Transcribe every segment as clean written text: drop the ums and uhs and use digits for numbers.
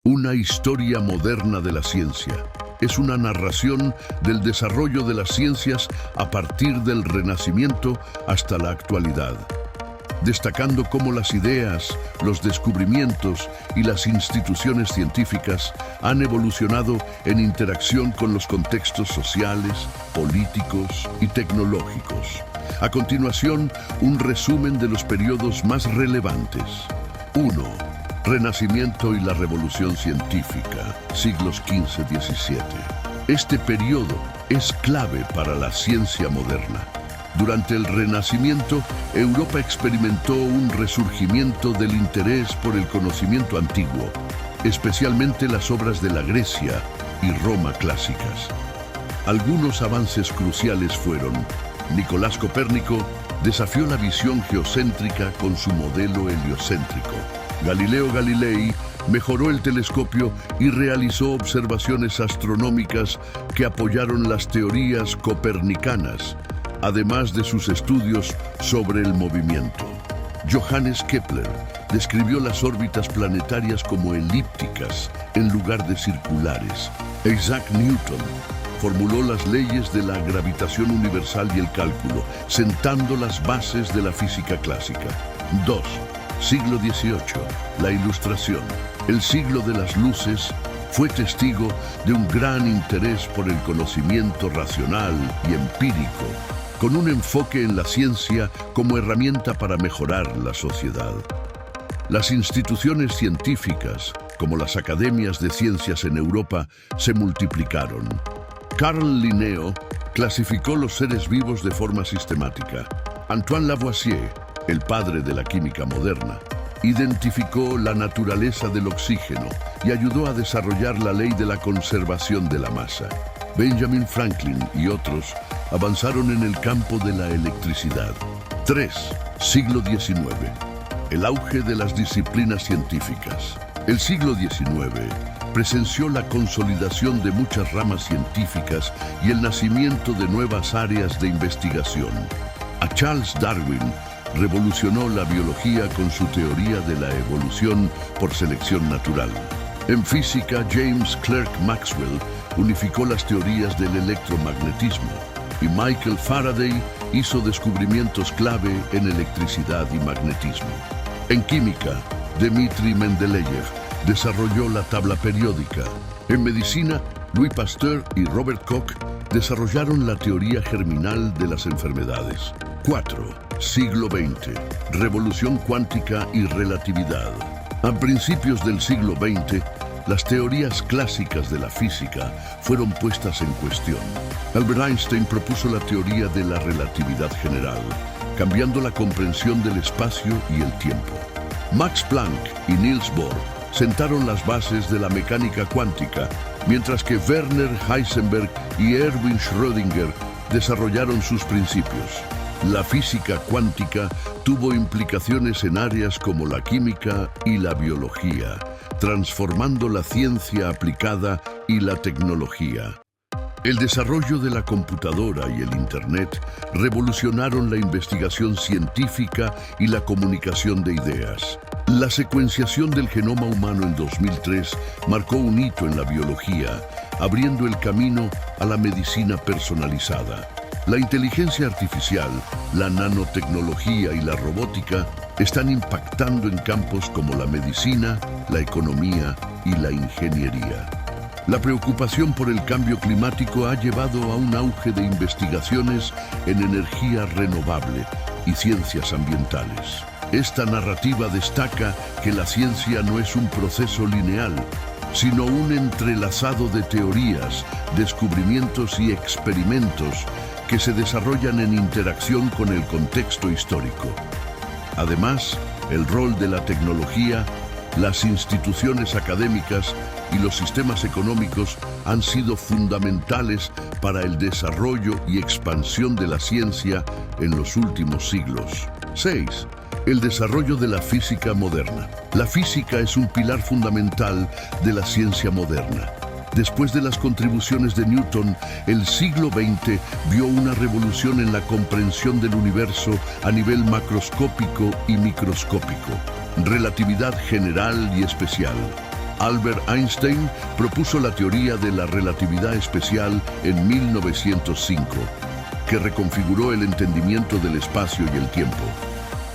Una historia moderna de la ciencia. Es una narración del desarrollo de las ciencias a partir del Renacimiento hasta la actualidad, destacando cómo las ideas, los descubrimientos y las instituciones científicas han evolucionado en interacción con los contextos sociales, políticos y tecnológicos. A continuación, un resumen de los periodos más relevantes. 1. Renacimiento y la Revolución Científica, siglos XV-XVII. Este periodo es clave para la ciencia moderna. Durante el Renacimiento, Europa experimentó un resurgimiento del interés por el conocimiento antiguo, especialmente las obras de la Grecia y Roma clásicas. Algunos avances cruciales fueron: Nicolás Copérnico desafió la visión geocéntrica con su modelo heliocéntrico. Galileo Galilei mejoró el telescopio y realizó observaciones astronómicas que apoyaron las teorías copernicanas, además de sus estudios sobre el movimiento. Johannes Kepler describió las órbitas planetarias como elípticas en lugar de circulares. Isaac Newton formuló las leyes de la gravitación universal y el cálculo, sentando las bases de la física clásica. 2. Siglo XVIII. La Ilustración. El siglo de las luces fue testigo de un gran interés por el conocimiento racional y empírico, con un enfoque en la ciencia como herramienta para mejorar la sociedad. Las instituciones científicas, como las academias de ciencias en Europa, se multiplicaron. Carl Linneo clasificó los seres vivos de forma sistemática. Antoine Lavoisier, el padre de la química moderna, identificó la naturaleza del oxígeno y ayudó a desarrollar la ley de la conservación de la masa. Benjamin Franklin y otros avanzaron en el campo de la electricidad. 3. Siglo XIX. El auge de las disciplinas científicas. El siglo XIX presenció la consolidación de muchas ramas científicas y el nacimiento de nuevas áreas de investigación. A Charles Darwin revolucionó la biología con su teoría de la evolución por selección natural. En física, James Clerk Maxwell unificó las teorías del electromagnetismo y Michael Faraday hizo descubrimientos clave en electricidad y magnetismo. En química, Dmitri Mendeleev desarrolló la tabla periódica. En medicina, Louis Pasteur y Robert Koch desarrollaron la teoría germinal de las enfermedades. 4. Siglo XX. Revolución cuántica y relatividad. A principios del siglo XX, las teorías clásicas de la física fueron puestas en cuestión. Albert Einstein propuso la teoría de la relatividad general, cambiando la comprensión del espacio y el tiempo. Max Planck y Niels Bohr sentaron las bases de la mecánica cuántica, mientras que Werner Heisenberg y Erwin Schrödinger desarrollaron sus principios. La física cuántica tuvo implicaciones en áreas como la química y la biología, transformando la ciencia aplicada y la tecnología. El desarrollo de la computadora y el Internet revolucionaron la investigación científica y la comunicación de ideas. La secuenciación del genoma humano en 2003 marcó un hito en la biología, abriendo el camino a la medicina personalizada. La inteligencia artificial, la nanotecnología y la robótica están impactando en campos como la medicina, la economía y la ingeniería. La preocupación por el cambio climático ha llevado a un auge de investigaciones en energía renovable y ciencias ambientales. Esta narrativa destaca que la ciencia no es un proceso lineal, sino un entrelazado de teorías, descubrimientos y experimentos que se desarrollan en interacción con el contexto histórico. Además, el rol de la tecnología, las instituciones académicas y los sistemas económicos han sido fundamentales para el desarrollo y expansión de la ciencia en los últimos siglos. 6. El desarrollo de la física moderna. La física es un pilar fundamental de la ciencia moderna. Después de las contribuciones de Newton, el siglo XX vio una revolución en la comprensión del universo a nivel macroscópico y microscópico, relatividad general y especial. Albert Einstein propuso la teoría de la relatividad especial en 1905, que reconfiguró el entendimiento del espacio y el tiempo.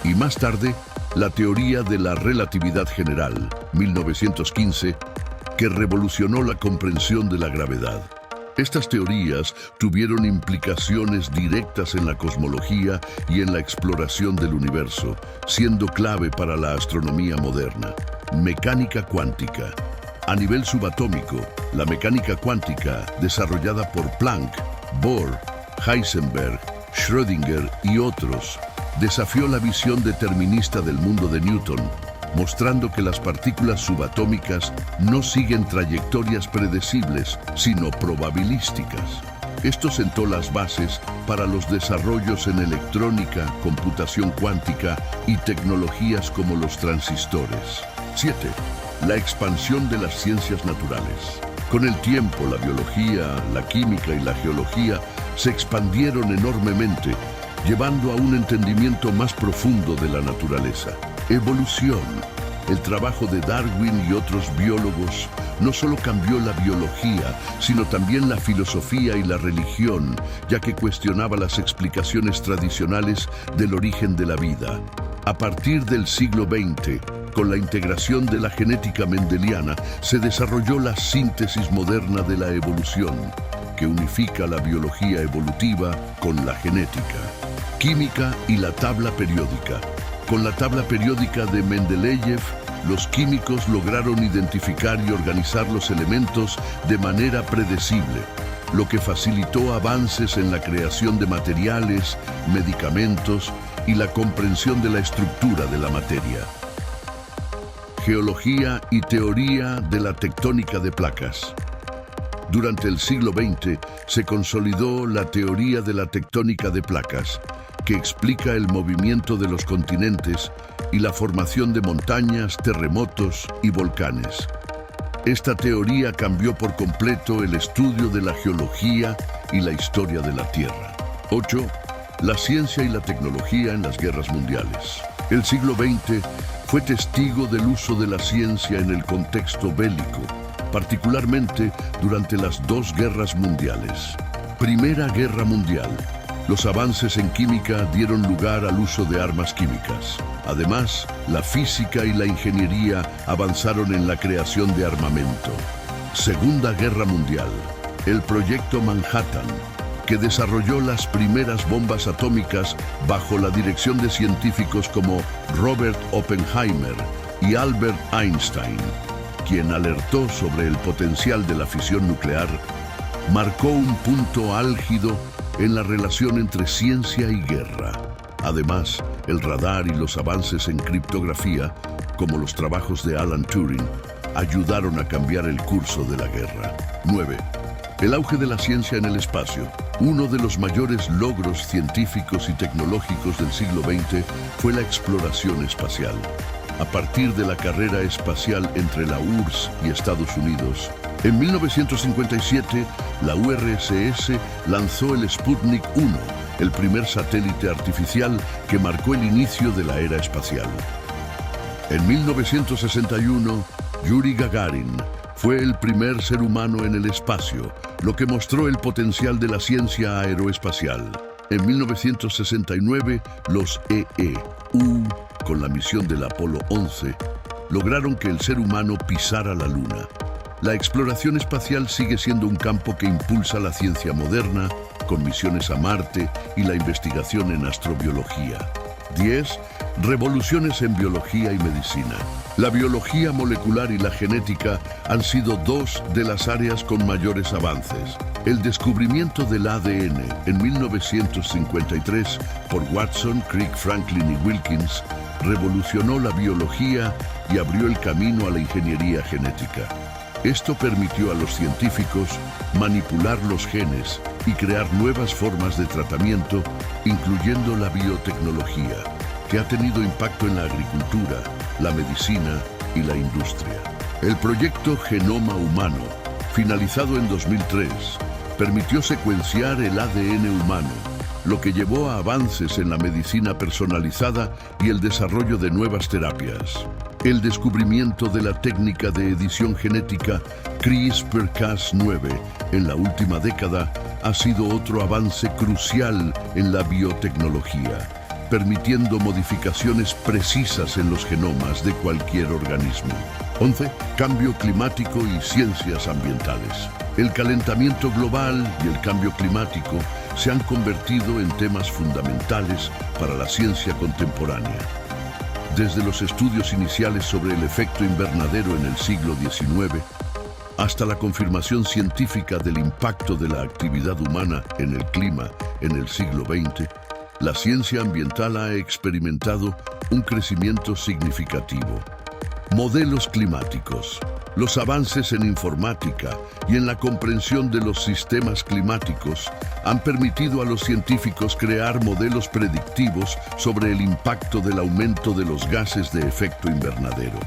Y más tarde, la teoría de la relatividad general, 1915, que revolucionó la comprensión de la gravedad. Estas teorías tuvieron implicaciones directas en la cosmología y en la exploración del universo, siendo clave para la astronomía moderna. Mecánica cuántica. A nivel subatómico, la mecánica cuántica, desarrollada por Planck, Bohr, Heisenberg, Schrödinger y otros, desafió la visión determinista del mundo de Newton, mostrando que las partículas subatómicas no siguen trayectorias predecibles, sino probabilísticas. Esto sentó las bases para los desarrollos en electrónica, computación cuántica y tecnologías como los transistores. 7. La expansión de las ciencias naturales. Con el tiempo, la biología, la química y la geología se expandieron enormemente, llevando a un entendimiento más profundo de la naturaleza. Evolución. El trabajo de Darwin y otros biólogos no solo cambió la biología, sino también la filosofía y la religión, ya que cuestionaba las explicaciones tradicionales del origen de la vida. A partir del siglo XX, con la integración de la genética mendeliana, se desarrolló la síntesis moderna de la evolución, que unifica la biología evolutiva con la genética. Química y la tabla periódica. Con la tabla periódica de Mendeleev, los químicos lograron identificar y organizar los elementos de manera predecible, lo que facilitó avances en la creación de materiales, medicamentos y la comprensión de la estructura de la materia. Geología y teoría de la tectónica de placas. Durante el siglo XX se consolidó la teoría de la tectónica de placas, que explica el movimiento de los continentes y la formación de montañas, terremotos y volcanes. Esta teoría cambió por completo el estudio de la geología y la historia de la Tierra. 8. La ciencia y la tecnología en las guerras mundiales. El siglo XX fue testigo del uso de la ciencia en el contexto bélico, particularmente durante las dos guerras mundiales. Primera Guerra Mundial. Los avances en química dieron lugar al uso de armas químicas. Además, la física y la ingeniería avanzaron en la creación de armamento. Segunda Guerra Mundial. El Proyecto Manhattan, que desarrolló las primeras bombas atómicas bajo la dirección de científicos como Robert Oppenheimer y Albert Einstein, quien alertó sobre el potencial de la fisión nuclear, marcó un punto álgido en la relación entre ciencia y guerra. Además, el radar y los avances en criptografía, como los trabajos de Alan Turing, ayudaron a cambiar el curso de la guerra. 9. El auge de la ciencia en el espacio. Uno de los mayores logros científicos y tecnológicos del siglo XX fue la exploración espacial. A partir de la carrera espacial entre la URSS y Estados Unidos, en 1957, la URSS lanzó el Sputnik 1, el primer satélite artificial que marcó el inicio de la era espacial. En 1961, Yuri Gagarin fue el primer ser humano en el espacio, lo que mostró el potencial de la ciencia aeroespacial. En 1969, los EEU, con la misión del Apolo 11, lograron que el ser humano pisara la Luna. La exploración espacial sigue siendo un campo que impulsa la ciencia moderna, con misiones a Marte y la investigación en astrobiología. 10. Revoluciones en biología y medicina. La biología molecular y la genética han sido dos de las áreas con mayores avances. El descubrimiento del ADN en 1953 por Watson, Crick, Franklin y Wilkins revolucionó la biología y abrió el camino a la ingeniería genética. Esto permitió a los científicos manipular los genes y crear nuevas formas de tratamiento, incluyendo la biotecnología, que ha tenido impacto en la agricultura, la medicina y la industria. El proyecto Genoma Humano, finalizado en 2003, permitió secuenciar el ADN humano, lo que llevó a avances en la medicina personalizada y el desarrollo de nuevas terapias. El descubrimiento de la técnica de edición genética CRISPR-Cas9 en la última década ha sido otro avance crucial en la biotecnología, permitiendo modificaciones precisas en los genomas de cualquier organismo. 11. Cambio climático y ciencias ambientales. El calentamiento global y el cambio climático se han convertido en temas fundamentales para la ciencia contemporánea. Desde los estudios iniciales sobre el efecto invernadero en el siglo XIX, hasta la confirmación científica del impacto de la actividad humana en el clima en el siglo XX, la ciencia ambiental ha experimentado un crecimiento significativo. Modelos climáticos. Los avances en informática y en la comprensión de los sistemas climáticos han permitido a los científicos crear modelos predictivos sobre el impacto del aumento de los gases de efecto invernadero.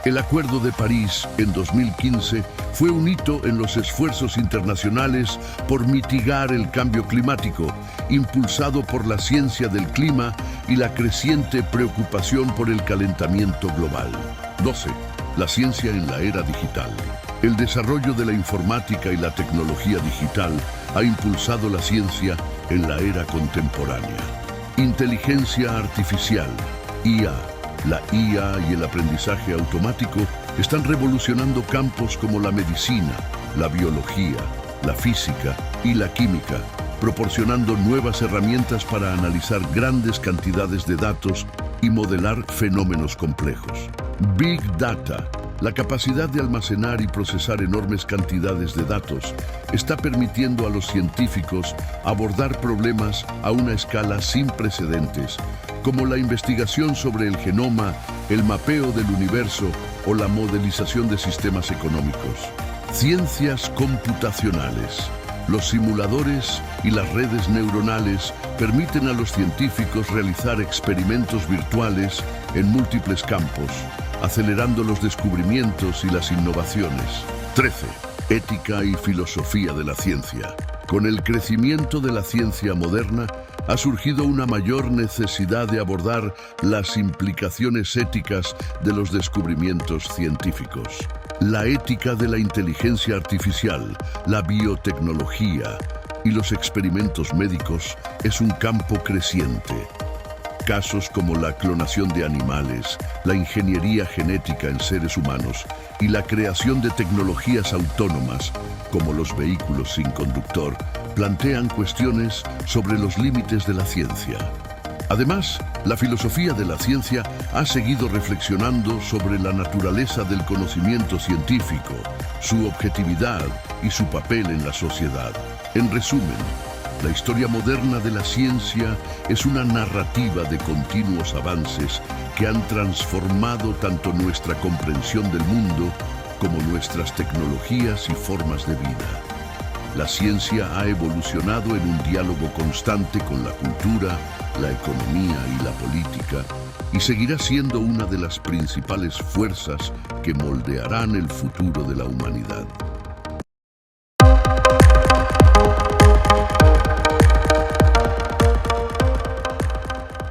El Acuerdo de París, en 2015, fue un hito en los esfuerzos internacionales por mitigar el cambio climático, impulsado por la ciencia del clima y la creciente preocupación por el calentamiento global. 12. La ciencia en la era digital. El desarrollo de la informática y la tecnología digital ha impulsado la ciencia en la era contemporánea. Inteligencia artificial, IA. La IA y el aprendizaje automático están revolucionando campos como la medicina, la biología, la física y la química, proporcionando nuevas herramientas para analizar grandes cantidades de datos y modelar fenómenos complejos. Big Data, la capacidad de almacenar y procesar enormes cantidades de datos, está permitiendo a los científicos abordar problemas a una escala sin precedentes, como la investigación sobre el genoma, el mapeo del universo o la modelización de sistemas económicos. Ciencias computacionales. Los simuladores y las redes neuronales permiten a los científicos realizar experimentos virtuales en múltiples campos, acelerando los descubrimientos y las innovaciones. 13. Ética y filosofía de la ciencia. Con el crecimiento de la ciencia moderna, ha surgido una mayor necesidad de abordar las implicaciones éticas de los descubrimientos científicos. La ética de la inteligencia artificial, la biotecnología y los experimentos médicos es un campo creciente. Casos como la clonación de animales, la ingeniería genética en seres humanos y la creación de tecnologías autónomas, como los vehículos sin conductor, plantean cuestiones sobre los límites de la ciencia. Además, la filosofía de la ciencia ha seguido reflexionando sobre la naturaleza del conocimiento científico, su objetividad y su papel en la sociedad. En resumen, la historia moderna de la ciencia es una narrativa de continuos avances que han transformado tanto nuestra comprensión del mundo como nuestras tecnologías y formas de vida. La ciencia ha evolucionado en un diálogo constante con la cultura, la economía y la política, y seguirá siendo una de las principales fuerzas que moldearán el futuro de la humanidad.